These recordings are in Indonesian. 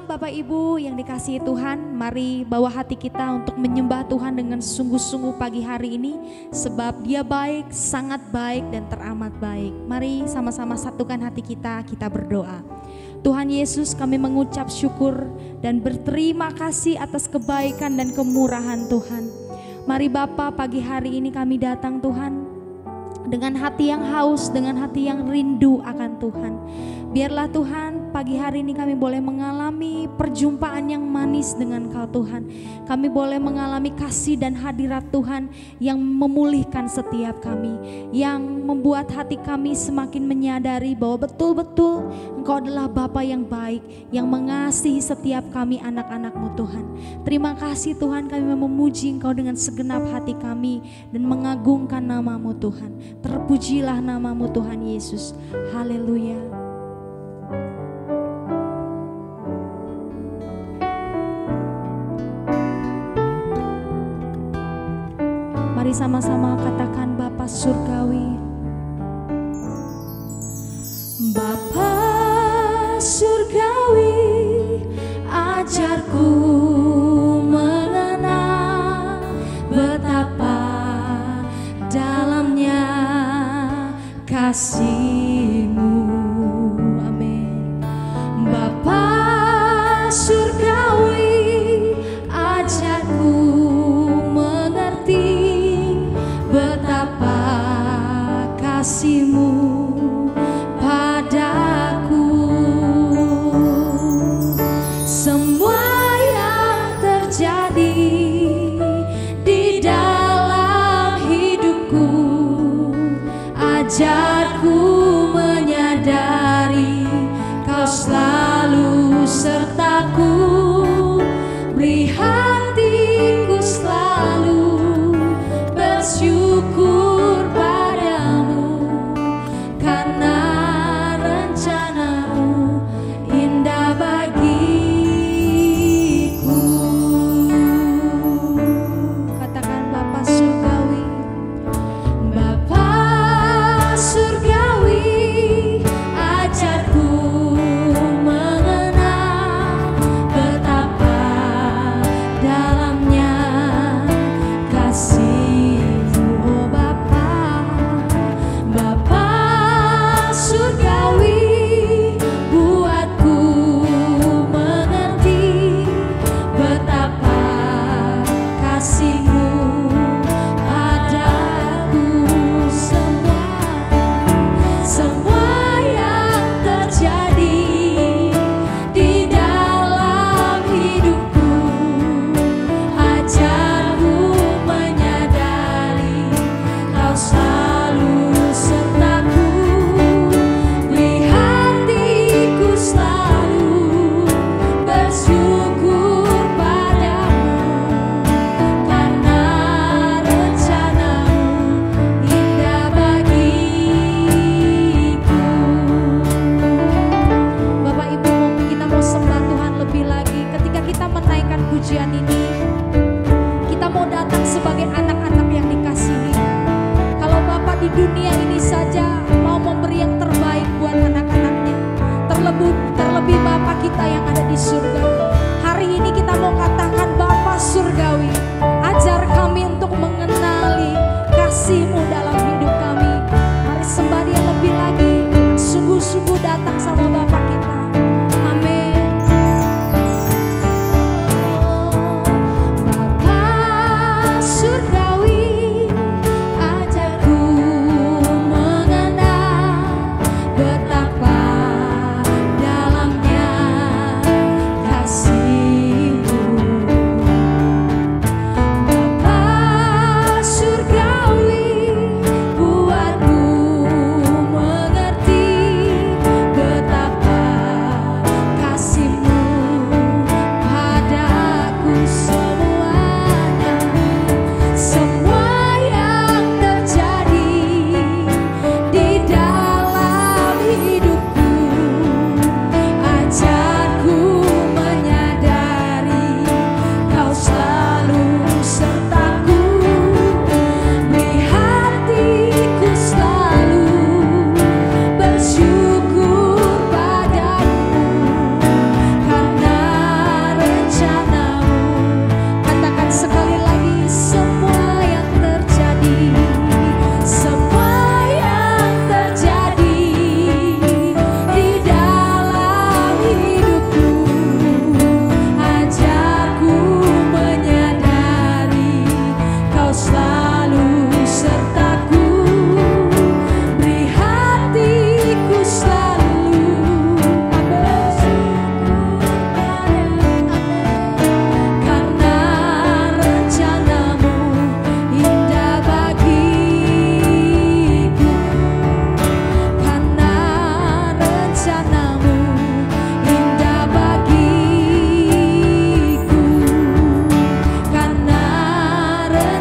Shalom Bapak Ibu yang dikasihi Tuhan, mari bawa hati kita untuk menyembah Tuhan dengan sungguh-sungguh pagi hari ini, sebab Dia baik, sangat baik dan teramat baik. Mari sama-sama satukan hati kita berdoa. Tuhan Yesus, kami mengucap syukur dan berterima kasih atas kebaikan dan kemurahan Tuhan. Mari Bapa, pagi hari ini kami datang Tuhan dengan hati yang haus, dengan hati yang rindu akan Tuhan. Biarlah Tuhan, pagi hari ini kami boleh mengalami perjumpaan yang manis dengan Kau Tuhan. Kami boleh mengalami kasih dan hadirat Tuhan yang memulihkan setiap kami, yang membuat hati kami semakin menyadari bahwa betul-betul Engkau adalah Bapa yang baik, yang mengasihi setiap kami anak-anak-Mu Tuhan. Terima kasih Tuhan, kami memuji Engkau dengan segenap hati kami dan mengagungkan nama-Mu Tuhan. Terpujilah nama-Mu Tuhan Yesus. Haleluya. Mari sama-sama katakan Bapa Surgawi. Bapa Surgawi, ajarku mengenal betapa dalamnya kasih-Mu. Amin. Bapa Surgawi, ajarku mengerti betapa kasih-Mu padaku. Semua yang terjadi di dalam hidupku, ajarku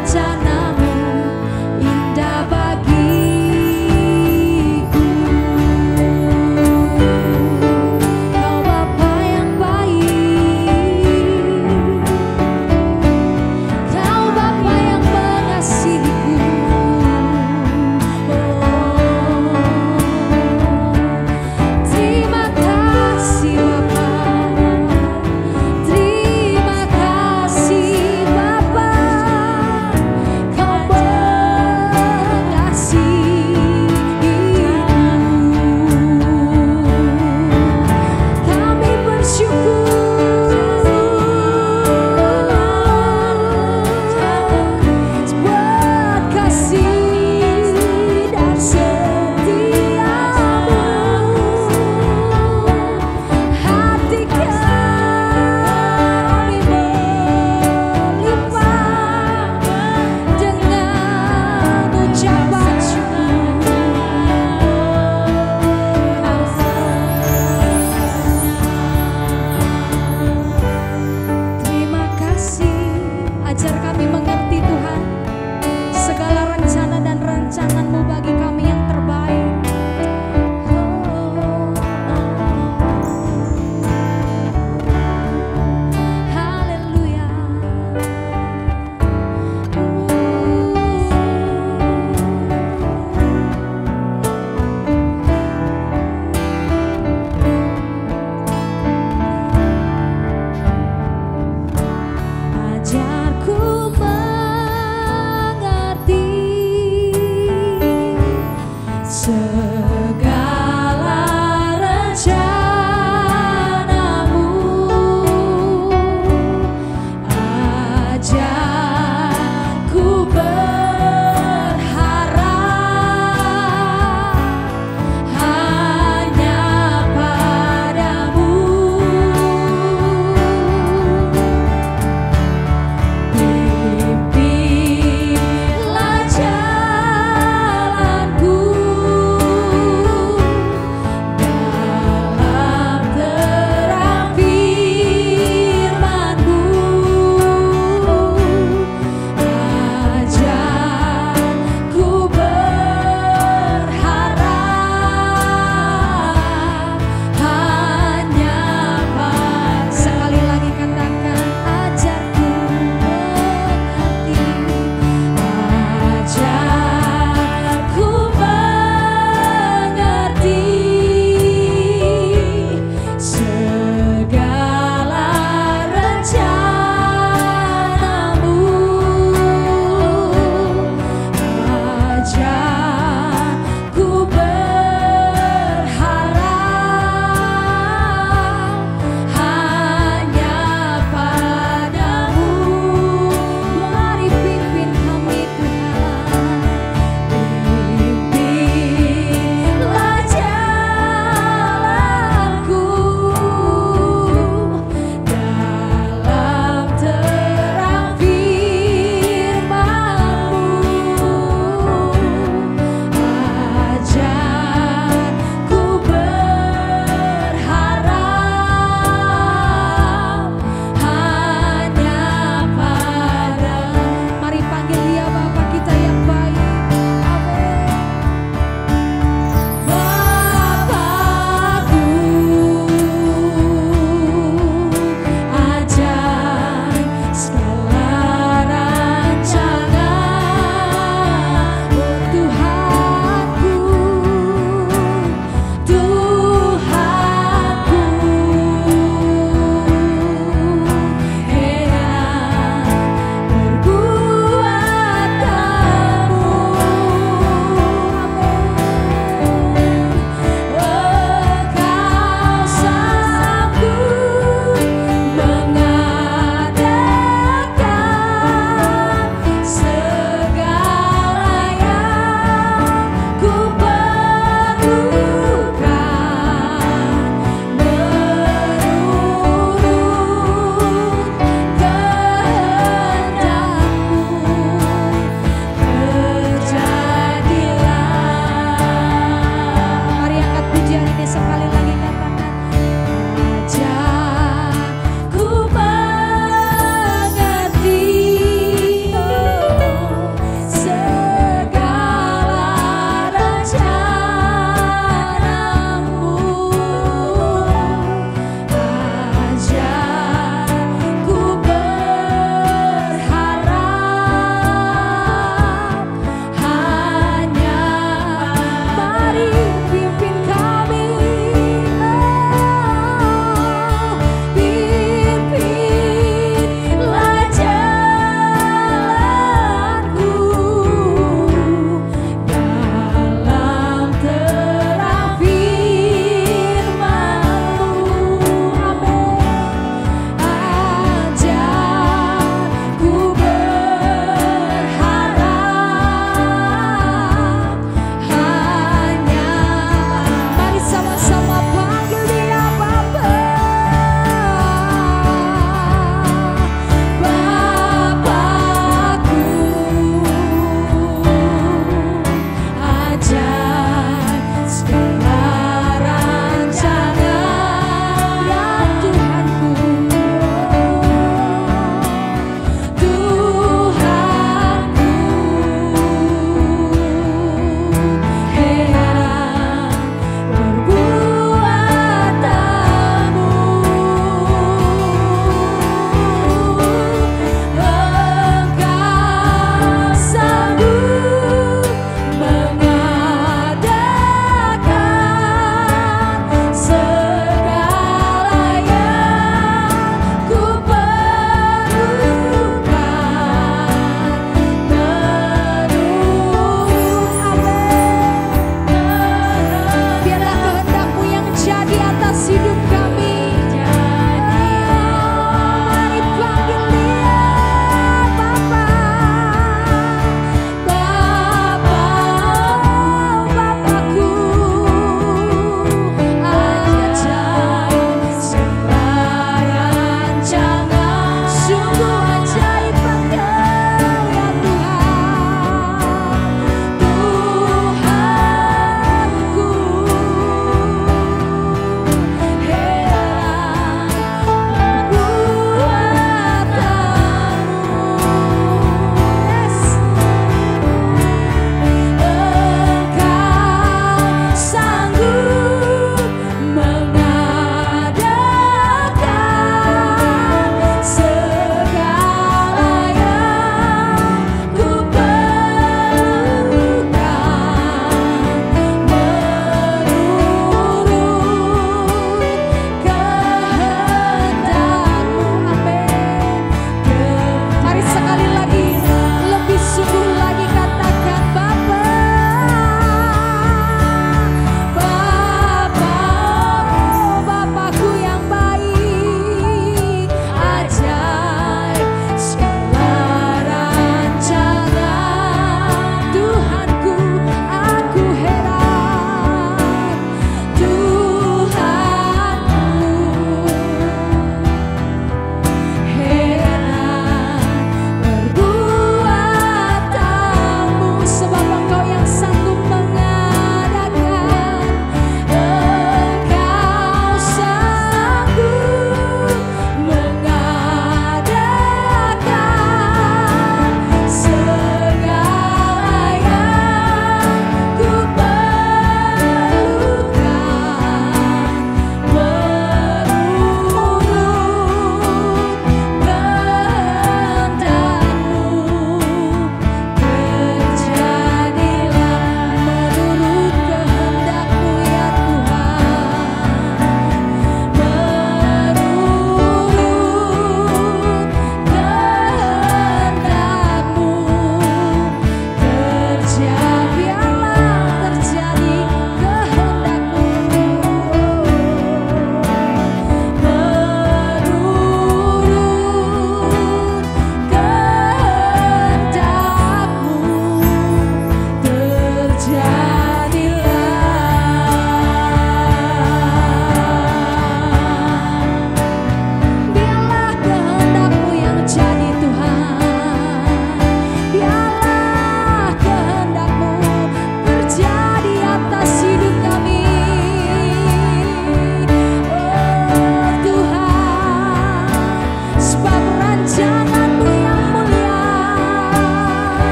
rencanamu indah bagiku. Kau Bapa yang baik, Kau Bapa yang mengasihiku. Terima kasih Bapa, terima kasih Bapa,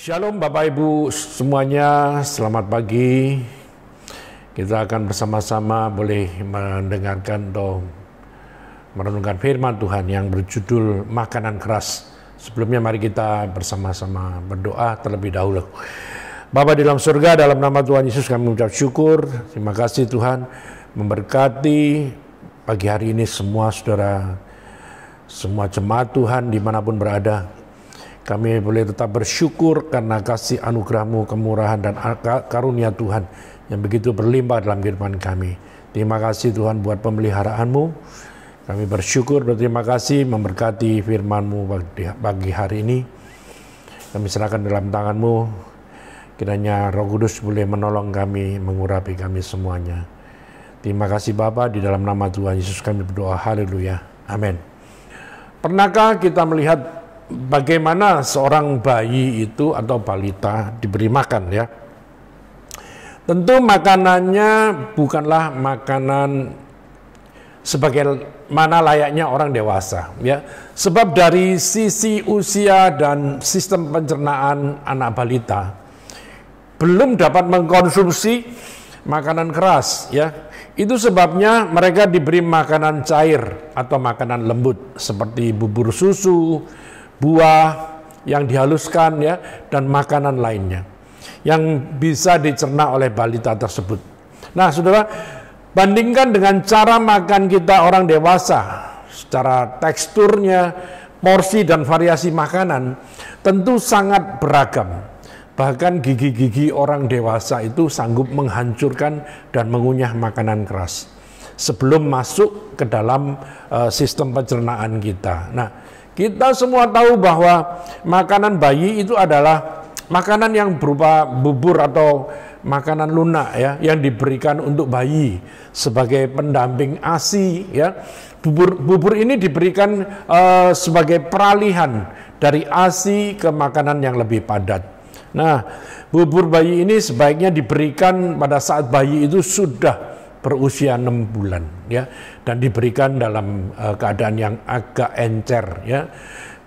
Shalom Bapak Ibu semuanya, selamat pagi. Kita akan bersama-sama boleh mendengarkan atau merenungkan firman Tuhan yang berjudul makanan keras. Sebelumnya mari kita bersama-sama berdoa terlebih dahulu. Bapa di dalam surga, dalam nama Tuhan Yesus kami mengucap syukur. Terima kasih Tuhan memberkati pagi hari ini semua saudara, semua jemaat Tuhan dimanapun berada. Kami boleh tetap bersyukur karena kasih anugerah-Mu, kemurahan dan karunia Tuhan yang begitu berlimpah dalam kehidupan kami. Terima kasih Tuhan buat pemeliharaan-Mu. Kami bersyukur, berterima kasih memberkati firman-Mu pagi hari ini. Kami serahkan dalam tangan-Mu. Kiranya Roh Kudus boleh menolong kami, mengurapi kami semuanya. Terima kasih Bapa, di dalam nama Tuhan Yesus kami berdoa. Haleluya. Amin. Pernahkah kita melihat bagaimana seorang bayi itu atau balita diberi makan ya? Tentu makanannya bukanlah makanan sebagaimana layaknya orang dewasa ya. Sebab dari sisi usia dan sistem pencernaan anak balita belum dapat mengkonsumsi makanan keras ya. Itu sebabnya mereka diberi makanan cair atau makanan lembut seperti bubur susu, buah yang dihaluskan ya, dan makanan lainnya yang bisa dicerna oleh balita tersebut. Nah, saudara, bandingkan dengan cara makan kita orang dewasa, secara teksturnya, porsi dan variasi makanan tentu sangat beragam. Bahkan gigi-gigi orang dewasa itu sanggup menghancurkan dan mengunyah makanan keras sebelum masuk ke dalam sistem pencernaan kita. Nah, kita semua tahu bahwa makanan bayi itu adalah makanan yang berupa bubur atau makanan lunak ya, yang diberikan untuk bayi sebagai pendamping ASI ya. Bubur ini diberikan sebagai peralihan dari ASI ke makanan yang lebih padat. Nah, bubur bayi ini sebaiknya diberikan pada saat bayi itu sudah berusia 6 bulan ya, dan diberikan dalam keadaan yang agak encer ya,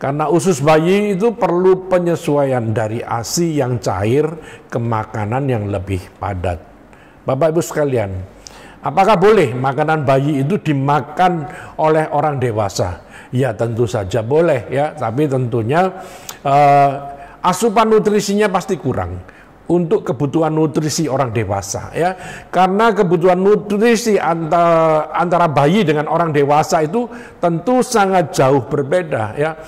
karena usus bayi itu perlu penyesuaian dari ASI yang cair ke makanan yang lebih padat. Bapak Ibu sekalian, apakah boleh makanan bayi itu dimakan oleh orang dewasa? Ya tentu saja boleh ya, tapi tentunya asupan nutrisinya pasti kurang untuk kebutuhan nutrisi orang dewasa ya, karena kebutuhan nutrisi antara bayi dengan orang dewasa itu tentu sangat jauh berbeda ya.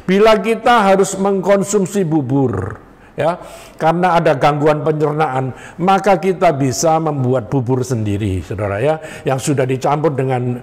Bila kita harus mengkonsumsi bubur ya, karena ada gangguan pencernaan, maka kita bisa membuat bubur sendiri saudara ya, yang sudah dicampur dengan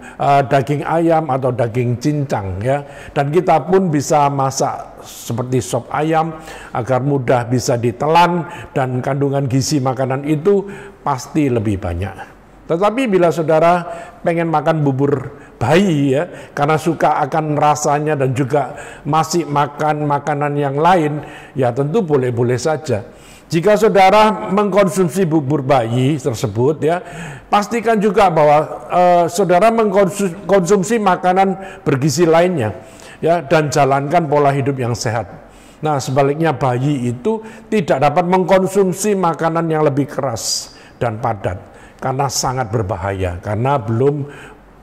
daging ayam atau daging cincang ya, dan kita pun bisa masak seperti sop ayam agar mudah bisa ditelan dan kandungan gizi makanan itu pasti lebih banyak. Tetapi bila saudara pengen makan bubur bayi ya, karena suka akan rasanya dan juga masih makan makanan yang lain, ya tentu boleh-boleh saja. Jika saudara mengkonsumsi bubur bayi tersebut ya, pastikan juga bahwa saudara mengkonsumsi makanan bergizi lainnya ya, dan jalankan pola hidup yang sehat. Nah, sebaliknya bayi itu tidak dapat mengkonsumsi makanan yang lebih keras dan padat karena sangat berbahaya, karena belum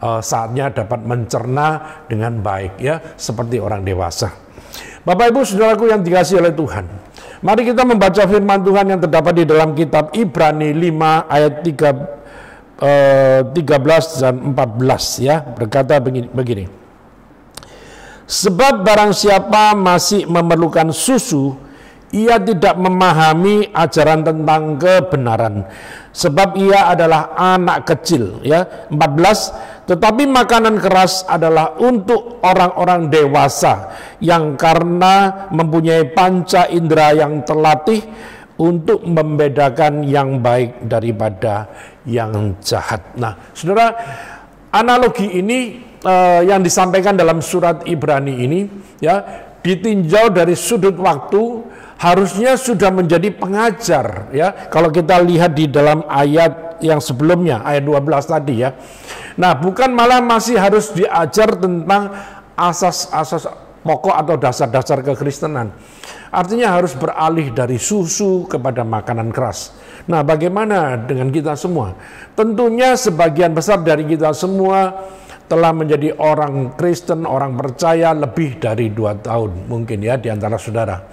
saatnya dapat mencerna dengan baik ya, seperti orang dewasa. Bapak Ibu saudaraku yang dikasihi oleh Tuhan, mari kita membaca firman Tuhan yang terdapat di dalam kitab Ibrani 5 ayat 13 dan 14 ya, berkata begini. Sebab barang siapa masih memerlukan susu, ia tidak memahami ajaran tentang kebenaran, sebab ia adalah anak kecil ya. 14, tetapi makanan keras adalah untuk orang-orang dewasa yang karena mempunyai panca indera yang terlatih untuk membedakan yang baik daripada yang jahat. Nah, saudara, analogi ini yang disampaikan dalam surat Ibrani ini ya, ditinjau dari sudut waktu, harusnya sudah menjadi pengajar ya. Kalau kita lihat di dalam ayat yang sebelumnya, ayat 12 tadi ya. Nah, bukan malah masih harus diajar tentang asas-asas pokok atau dasar-dasar kekristenan. Artinya harus beralih dari susu kepada makanan keras. Nah, bagaimana dengan kita semua? Tentunya sebagian besar dari kita semua telah menjadi orang Kristen, orang percaya lebih dari 2 tahun mungkin ya di antara saudara.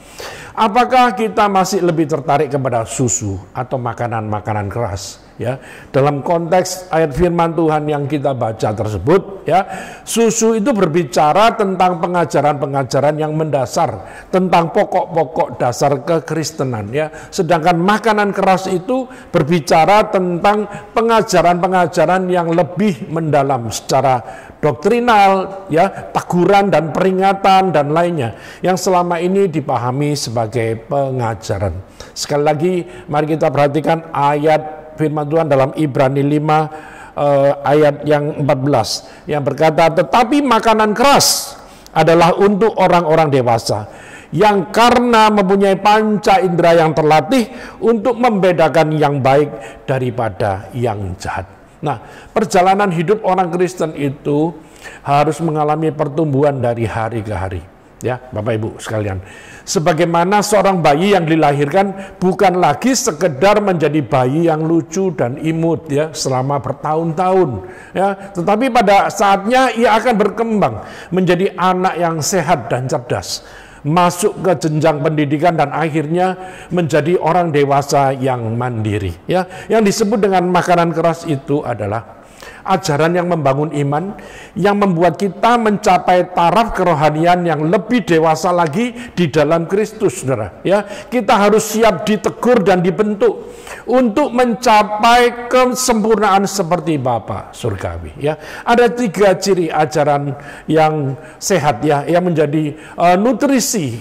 Apakah kita masih lebih tertarik kepada susu atau makanan-makanan keras? Ya, dalam konteks ayat firman Tuhan yang kita baca tersebut, ya, susu itu berbicara tentang pengajaran-pengajaran yang mendasar, tentang pokok-pokok dasar kekristenan, ya. Sedangkan makanan keras itu berbicara tentang pengajaran-pengajaran yang lebih mendalam secara doktrinal, ya, teguran dan peringatan dan lainnya yang selama ini dipahami sebagai pengajaran. Sekali lagi, mari kita perhatikan ayat firman Tuhan dalam Ibrani 5 ayat yang 14 yang berkata, tetapi makanan keras adalah untuk orang-orang dewasa yang karena mempunyai panca indera yang terlatih untuk membedakan yang baik daripada yang jahat. Nah, perjalanan hidup orang Kristen itu harus mengalami pertumbuhan dari hari ke hari. Ya, Bapak Ibu sekalian, sebagaimana seorang bayi yang dilahirkan bukan lagi sekedar menjadi bayi yang lucu dan imut ya selama bertahun-tahun ya, tetapi pada saatnya ia akan berkembang menjadi anak yang sehat dan cerdas, masuk ke jenjang pendidikan dan akhirnya menjadi orang dewasa yang mandiri ya. Yang disebut dengan makanan keras itu adalah ajaran yang membangun iman, yang membuat kita mencapai taraf kerohanian yang lebih dewasa lagi di dalam Kristus, saudara. Ya, kita harus siap ditegur dan dibentuk untuk mencapai kesempurnaan seperti Bapa surgawi. Ya, ada 3 ciri ajaran yang sehat ya, yang menjadi nutrisi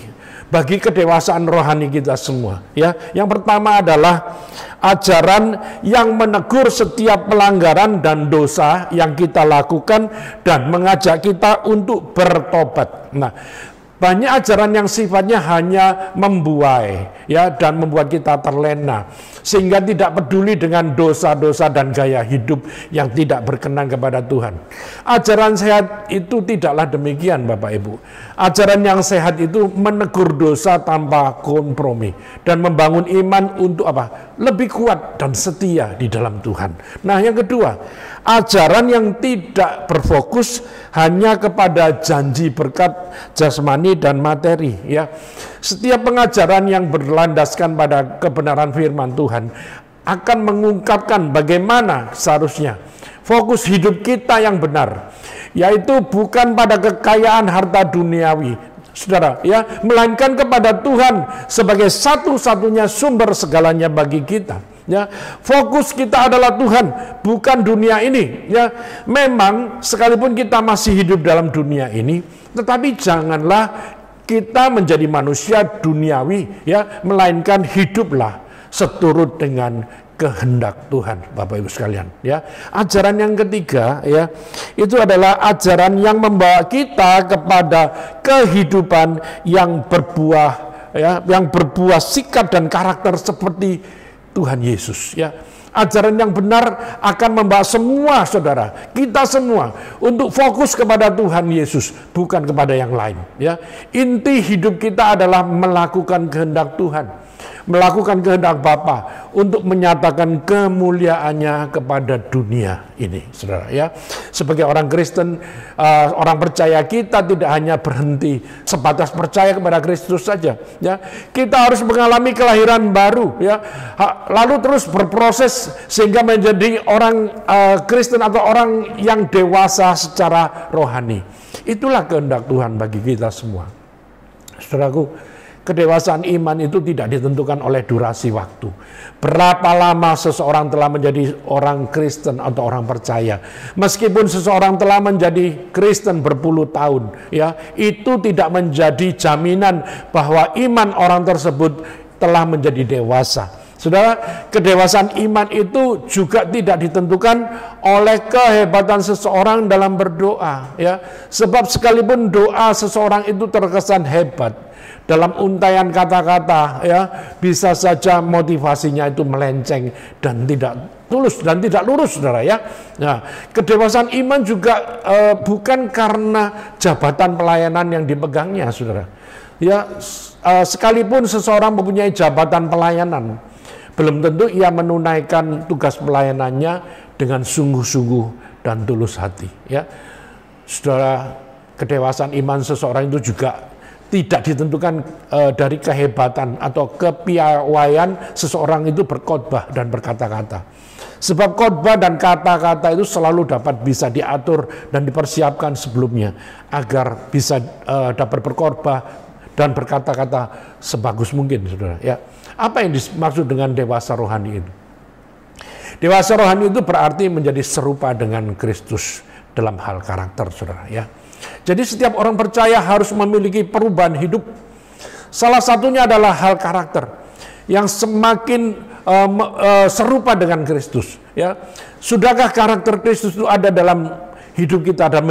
bagi kedewasaan rohani kita semua. Ya, yang pertama adalah ajaran yang menegur setiap pelanggaran dan dosa yang kita lakukan dan mengajak kita untuk bertobat. Nah, banyak ajaran yang sifatnya hanya membuai ya dan membuat kita terlena sehingga tidak peduli dengan dosa-dosa dan gaya hidup yang tidak berkenan kepada Tuhan. Ajaran sehat itu tidaklah demikian, Bapak Ibu. Ajaran yang sehat itu menegur dosa tanpa kompromi dan membangun iman untuk apa? Lebih kuat dan setia di dalam Tuhan. Nah, yang kedua, ajaran yang tidak berfokus hanya kepada janji berkat jasmani dan materi ya. Setiap pengajaran yang berlandaskan pada kebenaran firman Tuhan akan mengungkapkan bagaimana seharusnya fokus hidup kita yang benar, yaitu bukan pada kekayaan harta duniawi, saudara, ya, melainkan kepada Tuhan sebagai satu-satunya sumber segalanya bagi kita. Ya, fokus kita adalah Tuhan, bukan dunia ini. Ya, memang sekalipun kita masih hidup dalam dunia ini, tetapi janganlah kita menjadi manusia duniawi, ya, melainkan hiduplah seturut dengan kehendak Tuhan, Bapak Ibu sekalian. Ya, ajaran yang ketiga, ya, itu adalah ajaran yang membawa kita kepada kehidupan yang berbuah, ya, yang berbuah sikap dan karakter seperti Tuhan Yesus. Ya, ajaran yang benar akan membawa semua saudara, kita semua untuk fokus kepada Tuhan Yesus, bukan kepada yang lain. Ya, inti hidup kita adalah melakukan kehendak Tuhan, melakukan kehendak Bapa untuk menyatakan kemuliaannya kepada dunia ini, saudara. Ya, sebagai orang Kristen, orang percaya, kita tidak hanya berhenti sebatas percaya kepada Kristus saja. Ya, kita harus mengalami kelahiran baru. Ya, lalu terus berproses sehingga menjadi orang Kristen atau orang yang dewasa secara rohani. Itulah kehendak Tuhan bagi kita semua, saudaraku. Kedewasaan iman itu tidak ditentukan oleh durasi waktu. Berapa lama seseorang telah menjadi orang Kristen atau orang percaya. Meskipun seseorang telah menjadi Kristen berpuluh tahun, ya, itu tidak menjadi jaminan bahwa iman orang tersebut telah menjadi dewasa. Saudara, kedewasaan iman itu juga tidak ditentukan oleh kehebatan seseorang dalam berdoa, ya. Sebab sekalipun doa seseorang itu terkesan hebat, dalam untaian kata-kata, ya, bisa saja motivasinya itu melenceng dan tidak tulus dan tidak lurus, saudara, ya. Nah, kedewasaan iman juga bukan karena jabatan pelayanan yang dipegangnya, saudara. Ya, sekalipun seseorang mempunyai jabatan pelayanan, belum tentu ia menunaikan tugas pelayanannya dengan sungguh-sungguh dan tulus hati, ya. Saudara, kedewasaan iman seseorang itu juga tidak ditentukan dari kehebatan atau kepiawaian seseorang itu berkhotbah dan berkata-kata. Sebab khotbah dan kata-kata itu selalu dapat bisa diatur dan dipersiapkan sebelumnya agar bisa dapat berkhotbah dan berkata-kata sebagus mungkin, saudara. Ya, apa yang dimaksud dengan dewasa rohani itu? Dewasa rohani itu berarti menjadi serupa dengan Kristus dalam hal karakter, saudara. Ya, jadi setiap orang percaya harus memiliki perubahan hidup. Salah satunya adalah hal karakter yang semakin serupa dengan Kristus. Ya, sudahkah karakter Kristus itu ada dalam hidup kita dan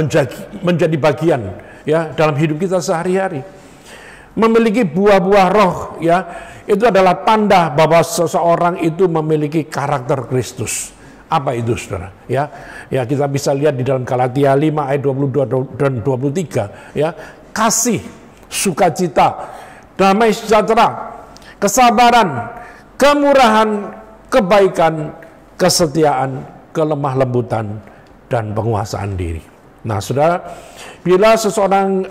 menjadi bagian, ya, dalam hidup kita sehari-hari? Memiliki buah-buah roh, ya, itu adalah tanda bahwa seseorang itu memiliki karakter Kristus. Apa itu, saudara? Ya, kita bisa lihat di dalam Galatia 5 ayat 22 dan 23, ya. Kasih, sukacita, damai sejahtera, kesabaran, kemurahan, kebaikan, kesetiaan, kelemah lembutan, dan penguasaan diri. Nah, saudara, bila seseorang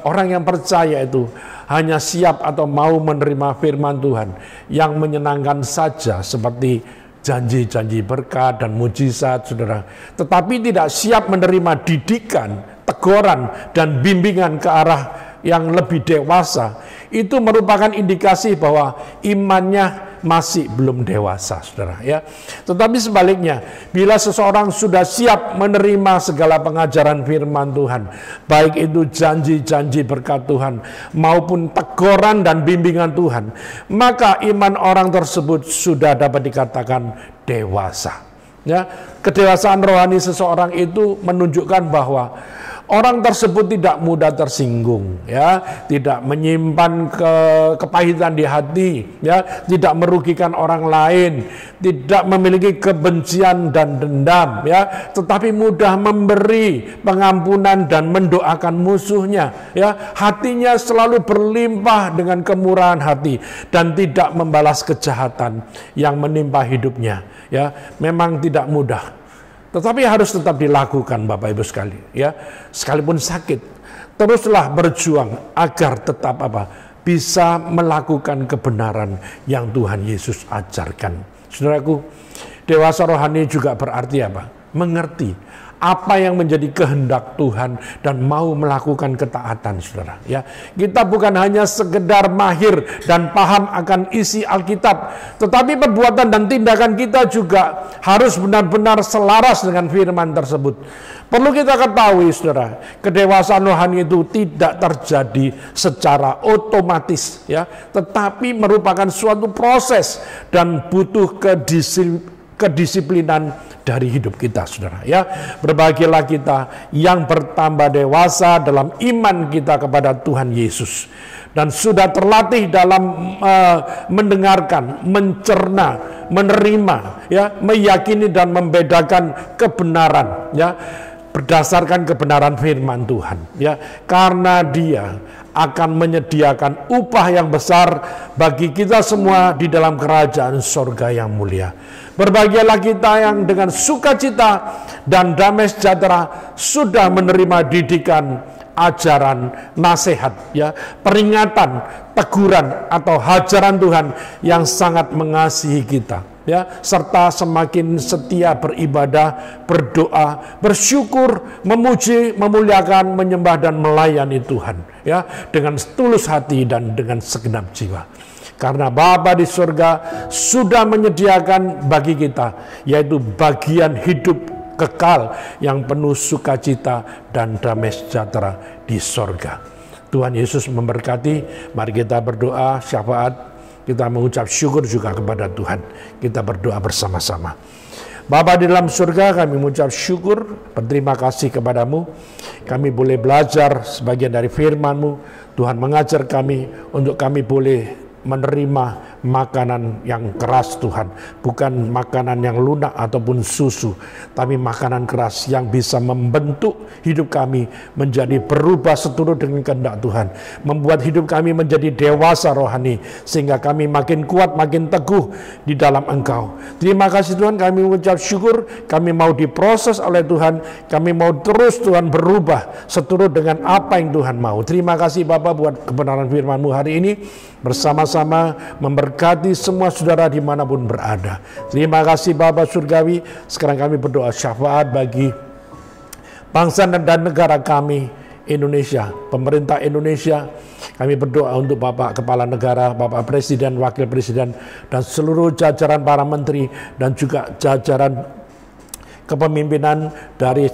orang yang percaya itu hanya siap atau mau menerima firman Tuhan yang menyenangkan saja seperti janji-janji berkat dan mujizat, saudara, tetapi tidak siap menerima didikan, teguran, dan bimbingan ke arah yang lebih dewasa, itu merupakan indikasi bahwa imannya masih belum dewasa, saudara, ya. Tetapi sebaliknya, bila seseorang sudah siap menerima segala pengajaran firman Tuhan, baik itu janji-janji berkat Tuhan maupun teguran dan bimbingan Tuhan, maka iman orang tersebut sudah dapat dikatakan dewasa. Ya, kedewasaan rohani seseorang itu menunjukkan bahwa orang tersebut tidak mudah tersinggung, ya, tidak menyimpan kepahitan di hati, ya, tidak merugikan orang lain, tidak memiliki kebencian dan dendam, ya, tetapi mudah memberi pengampunan dan mendoakan musuhnya, ya. Hatinya selalu berlimpah dengan kemurahan hati dan tidak membalas kejahatan yang menimpa hidupnya, ya. Memang tidak mudah, tetapi harus tetap dilakukan, Bapak Ibu sekalian, ya. Sekalipun sakit, teruslah berjuang agar tetap bisa melakukan kebenaran yang Tuhan Yesus ajarkan. Saudaraku, dewasa rohani juga berarti mengerti apa yang menjadi kehendak Tuhan dan mau melakukan ketaatan, saudara. Ya, kita bukan hanya sekedar mahir dan paham akan isi Alkitab, tetapi perbuatan dan tindakan kita juga harus benar-benar selaras dengan firman tersebut. Perlu kita ketahui, saudara, kedewasaan rohani itu tidak terjadi secara otomatis, ya, tetapi merupakan suatu proses dan butuh kedisiplinan dari hidup kita, saudara, ya. Berbahagialah kita yang bertambah dewasa dalam iman kita kepada Tuhan Yesus dan sudah terlatih dalam mendengarkan, mencerna, menerima, ya, meyakini dan membedakan kebenaran, ya, berdasarkan kebenaran firman Tuhan, ya, karena Dia akan menyediakan upah yang besar bagi kita semua di dalam kerajaan sorga yang mulia. Berbahagialah kita yang dengan sukacita dan damai sejahtera sudah menerima didikan, ajaran, nasihat, ya, peringatan, teguran atau hajaran Tuhan yang sangat mengasihi kita, ya, serta semakin setia beribadah, berdoa, bersyukur, memuji, memuliakan, menyembah dan melayani Tuhan, ya, dengan tulus hati dan dengan segenap jiwa. Karena Bapa di surga sudah menyediakan bagi kita, yaitu bagian hidup kekal yang penuh sukacita dan damai sejahtera di surga. Tuhan Yesus memberkati. Mari kita berdoa syafaat. Kita mengucap syukur juga kepada Tuhan. Kita berdoa bersama-sama. Bapa di dalam surga, kami mengucap syukur, berterima kasih kepadamu. Kami boleh belajar sebagian dari firman-Mu. Tuhan mengajar kami untuk kami boleh menerima makanan yang keras Tuhan, bukan makanan yang lunak ataupun susu, tapi makanan keras yang bisa membentuk hidup kami menjadi berubah seturut dengan kehendak Tuhan, membuat hidup kami menjadi dewasa rohani, sehingga kami makin kuat, makin teguh di dalam Engkau. Terima kasih Tuhan, kami mengucap syukur, kami mau diproses oleh Tuhan, kami mau terus Tuhan berubah seturut dengan apa yang Tuhan mau. Terima kasih Bapa buat kebenaran firman-Mu hari ini, bersama-sama memberkati semua saudara dimanapun berada. Terima kasih Bapa Surgawi. Sekarang kami berdoa syafaat bagi bangsa dan negara kami, Indonesia, pemerintah Indonesia. Kami berdoa untuk Bapak Kepala Negara, Bapak Presiden, Wakil Presiden, dan seluruh jajaran para menteri, dan juga jajaran kepemimpinan dari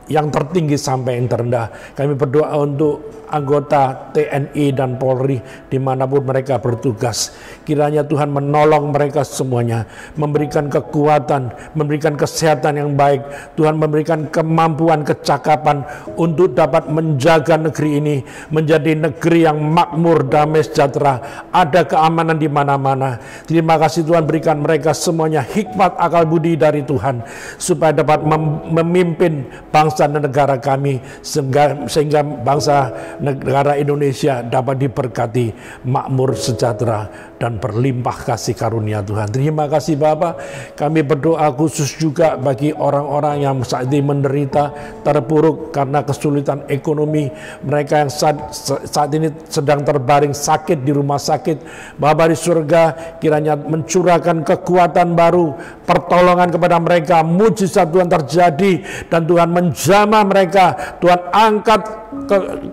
yang tertinggi sampai yang terendah. Kami berdoa untuk anggota TNI dan Polri dimanapun mereka bertugas. Kiranya Tuhan menolong mereka semuanya, memberikan kekuatan, memberikan kesehatan yang baik. Tuhan memberikan kemampuan, kecakapan untuk dapat menjaga negeri ini menjadi negeri yang makmur, damai, sejahtera, ada keamanan di mana-mana. Terima kasih Tuhan, berikan mereka semuanya hikmat, akal budi dari Tuhan, supaya dapat memimpin bangsa dan negara kami, sehingga bangsa negara Indonesia dapat diberkati, makmur, sejahtera, dan berlimpah kasih karunia Tuhan. Terima kasih Bapa. Kami berdoa khusus juga bagi orang-orang yang saat ini menderita, terpuruk karena kesulitan ekonomi. Mereka yang saat ini sedang terbaring sakit di rumah sakit. Bapa di surga, kiranya mencurahkan kekuatan baru, pertolongan kepada mereka, mujizat Tuhan terjadi, dan Tuhan menjamah mereka. Tuhan angkat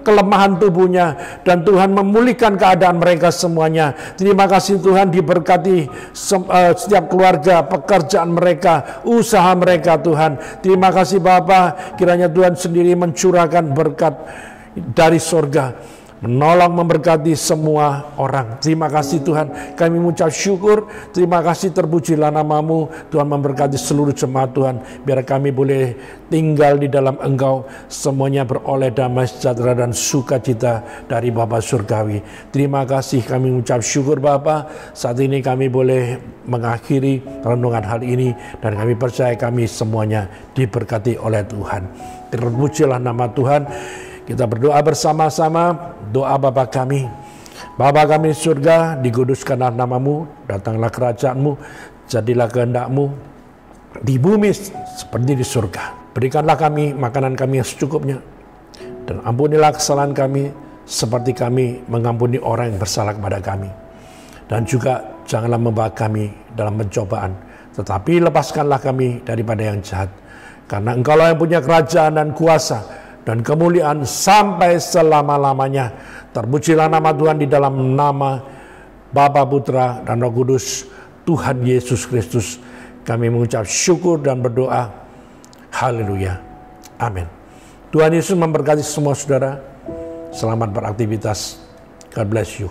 kelemahan tubuhnya, dan Tuhan memulihkan keadaan mereka semuanya. Terima kasih Tuhan, diberkati setiap keluarga, pekerjaan mereka, usaha mereka Tuhan. Terima kasih Bapa, kiranya Tuhan sendiri mencurahkan berkat dari surga, menolong, memberkati semua orang. Terima kasih Tuhan, kami mengucap syukur. Terima kasih, terpujilah nama-Mu. Tuhan memberkati seluruh jemaat Tuhan, biar kami boleh tinggal di dalam Engkau, semuanya beroleh damai, sejahtera, dan sukacita dari Bapa Surgawi. Terima kasih, kami mengucap syukur Bapa. Saat ini kami boleh mengakhiri renungan hal ini, dan kami percaya kami semuanya diberkati oleh Tuhan. Terpujilah nama Tuhan. Kita berdoa bersama-sama, doa Bapa kami. Bapa kami di surga, dikuduskanlah nama-Mu, datanglah kerajaan-Mu, jadilah kehendak-Mu di bumi seperti di surga. Berikanlah kami makanan kami yang secukupnya, dan ampunilah kesalahan kami seperti kami mengampuni orang yang bersalah kepada kami. Dan juga janganlah membawa kami dalam pencobaan, tetapi lepaskanlah kami daripada yang jahat. Karena Engkaulah yang punya kerajaan dan kuasa dan kemuliaan sampai selama-lamanya. Terpujilah nama Tuhan di dalam nama Bapa, Putra, dan Roh Kudus, Tuhan Yesus Kristus. Kami mengucap syukur dan berdoa. Haleluya. Amin. Tuhan Yesus memberkati semua saudara. Selamat beraktivitas. God bless you.